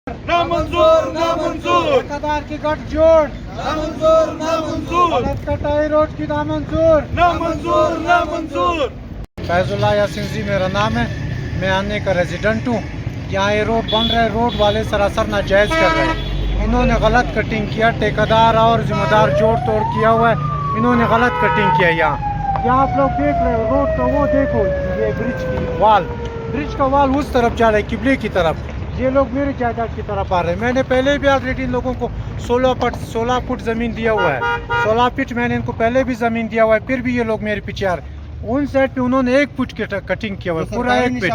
नामंजूर नामंजूर ठेकेदार की गठजोड़ नामंजूर नामंजूर गलत कटाई रोड की नामंजूर नामंजूर नामंजूर। फैजुल्ला यासीन जी मेरा नाम है। मैं आने का रेजिडेंट हूँ। यहाँ ये रोड बन रहा है, रोड वाले सरासर नाजायज कर रहे हैं। इन्होंने गलत कटिंग किया, ठेकेदार और जिम्मेदार जोड़ तोड़ किया हुआ है। इन्होंने गलत कटिंग किया। यहाँ आप लोग देख रहे हो रोड का, वो देखो ये ब्रिज की वाल, ब्रिज का वाल उस तरफ जा रहा है किबले की तरफ। ये लोग मेरी जायदाद की तरफ आ रहे हैं। मैंने पहले भी ऑलरेडी इन लोगों को 16 फुट ज़मीन दिया हुआ है। 16 फीट मैंने इनको पहले भी ज़मीन दिया हुआ है, फिर भी ये लोग मेरे पीछे आ रहे हैं। उन साइड पे उन्होंने 1 फुट की कटिंग किया हुआ है, पूरा 1 फीट।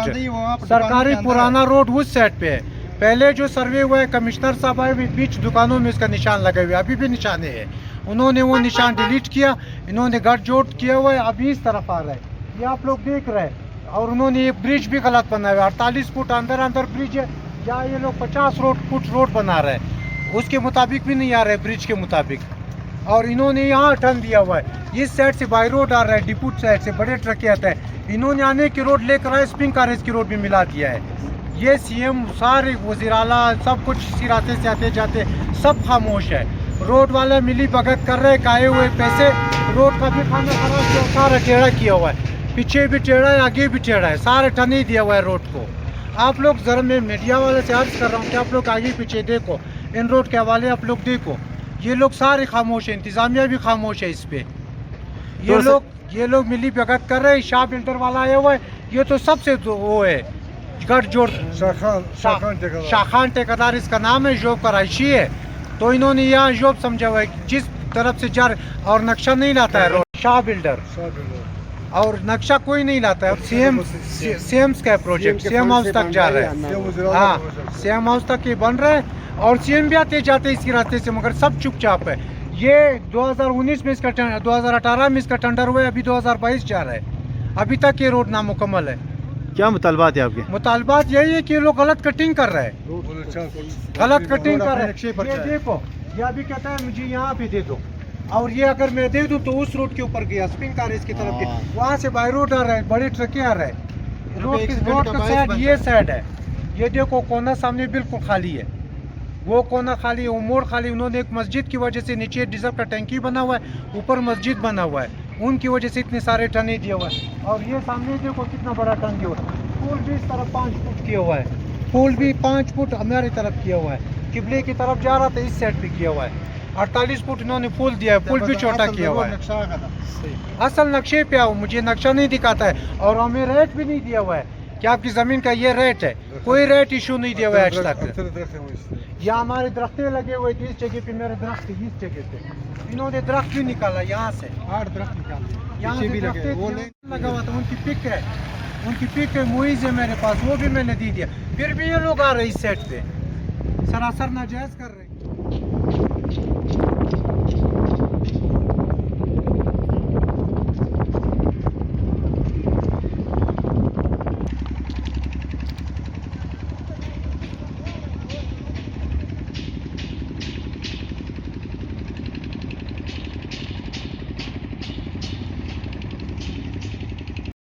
सरकारी पुराना रोड उस साइड पे है। पहले जो सर्वे हुआ है कमिश्नर साहब आए, बीच दुकानों में इसका निशान लगे हुए, अभी भी निशाने है। उन्होंने वो निशान डिलीट किया, इन्होंने गठजोड़ किया हुआ है, अभी इस तरफ आ रहा है। ये आप लोग देख रहे हैं। और उन्होंने ये ब्रिज भी गलत बनाया हुआ है। 48 फुट अंदर ब्रिज है, या ये लोग 50 फुट रोड बना रहे हैं, उसके मुताबिक भी नहीं आ रहे ब्रिज के मुताबिक। और इन्होंने यहाँ टर्न दिया हुआ है, इस साइड से बाई रोड आ रहा है, डिपुट साइड से बड़े ट्रक आते हैं। इन्होंने आने की रोड लेकर आए, स्पिंग कारेज की रोड भी मिला दिया है। ये सीएम सारे वज़ीर आला सब कुछ इसी रास्ते से आते जाते सब खामोश है। रोड वाले मिली भगत कर रहे, खाए हुए पैसे, रोड का भी खाना खराब किया, सारा टेढ़ा किया हुआ है, पीछे भी टेढ़ा है, आगे भी टेढ़ा है, सारे टन ही दिया हुआ है रोड को। आप लोग जरा, मैं मीडिया वाले से अर्ज कर रहा हूँ कि आप लोग आगे पीछे देखो, इन रोड के हवाले आप लोग देखो। ये लोग सारे खामोश है, इंतजामिया भी खामोश है इस पे। ये लोग मिली भगत कर रहे हैं। शाह बिल्डर वाला आया हुआ है, ये तो सबसे वो है गठजोड़, शाखान ठेकेदार इसका नाम है, जोब कराची है। तो इन्होंने यहाँ जोब समझा हुआ है, जिस तरफ से जा रहे, और नक्शा नहीं लाता है रोड, शाह बिल्डर, और नक्शा कोई नहीं लाता है। सीएम का प्रोजेक्ट सीएम हाउस तक जा रहा है। हाँ, सीएम हाउस तक ये बन रहा है, और सीएम भी आते जाते इसी रास्ते से, मगर सब चुपचाप है। ये 2019 में इसका 2018 में इसका टेंडर हुआ है, अभी 2022 जा रहा है, अभी तक ये रोड नामुकम्मल है। क्या मुतालबात है आपके? मुतालबात यही है कि ये लोग गलत कटिंग कर रहे हैं, गलत कटिंग कर रहे हैं। ये देखो, ये अभी कहता है मुझे यहाँ पे दे दो, और ये अगर मैं दे दूं तो उस रोड के ऊपर गया, स्पिंग कारेज की तरफ गया, वहाँ से बाई रोड आ रहा है, बड़े ट्रकें आ रहे हैं। रोड का साइड ये साइड है, ये देखो कोना सामने बिल्कुल खाली है, वो कोना खाली है, वो मोड़ खाली। उन्होंने एक मस्जिद की वजह से, नीचे डीजल का टैंकी बना हुआ है, ऊपर मस्जिद बना हुआ है, उनकी वजह से इतने सारे टने दिए हुआ है। और ये सामने देखो कितना बड़ा टन दिया हुआ है। पुल भी इस तरफ 5 फुट किया हुआ है, पुल भी 5 फुट हमारी तरफ किया हुआ है, किबले की तरफ जा रहा था, इस साइड पे किया हुआ है। 48 फुट इन्होंने पुल दिया है, पुल भी छोटा किया हुआ है। असल नक्शे पे आओ, मुझे नक्शा नहीं दिखाता है, और हमें रेट भी नहीं दिया हुआ है कि आपकी जमीन का ये रेट है। कोई रेट इशू नहीं दिया हुआ है आज तक। यहाँ हमारे दरख्तें लगे हुए थे, इस जगह पे मेरे दरख्त थे, इस जगह पे इन्होंने दरख्त भी निकाला, यहाँ से 8 दरख्त निकाले, यहाँ भी लगा हुआ था। उनकी पिक है, उनकी पिक है, मुइज़ है मेरे पास, वो भी मैंने दी दिया। फिर भी ये लोग आ रहे इस साइड पे, सरासर नाजायज कर रहे हैं।